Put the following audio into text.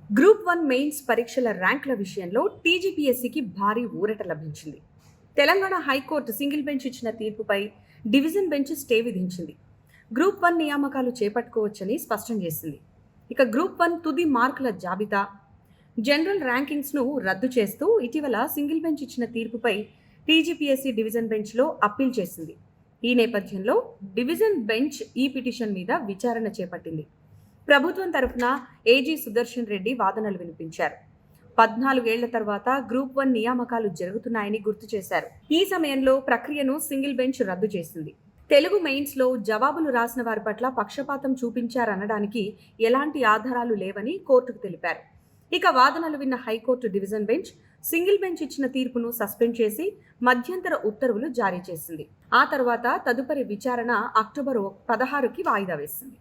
Group 1 mains పరీక్షల ర్యాంకుల విషయంలో టీజీపీఎస్సీకి భారీ ఊరట లభించింది. తెలంగాణ హైకోర్టు సింగిల్ బెంచ్ ఇచ్చిన తీర్పుపై డివిజన్ బెంచ్ స్టే విధించింది. గ్రూప్ 1 నియామకాలు చేపట్టుకోవచ్చని స్పష్టం చేసింది. ఇక గ్రూప్ 1 తుది మార్కుల జాబితా, జనరల్ ర్యాంకింగ్స్ను రద్దు చేస్తూ ఇటీవల సింగిల్ బెంచ్ ఇచ్చిన తీర్పుపై టీజీపీఎస్సీ డివిజన్ బెంచ్లో అప్పీల్ చేసింది. ఈ నేపథ్యంలో డివిజన్ బెంచ్ ఈ పిటిషన్ మీద విచారణ చేపట్టింది. ప్రభుత్వం తరఫున ఏజీ సుదర్శన్ రెడ్డి వాదనలు వినిపించారు. 14 ఏళ్ల తర్వాత గ్రూప్ 1 నియామకాలు జరుగుతున్నాయని గుర్తు చేశారు. ఈ సమయంలో ప్రక్రియను సింగిల్ బెంచ్ రద్దు చేసింది. తెలుగు మెయిన్స్లో జవాబులు రాసిన వారి పట్ల పక్షపాతం చూపించారనడానికి ఎలాంటి ఆధారాలు లేవని కోర్టుకు తెలిపారు. ఇక వాదనలు విన్న high court division bench single bench ఇచ్చిన తీర్పును సస్పెండ్ చేసి మధ్యంతర ఉత్తర్వులు జారీ చేసింది. ఆ తర్వాత తదుపరి విచారణ అక్టోబర్ 16కి వాయిదా వేసింది.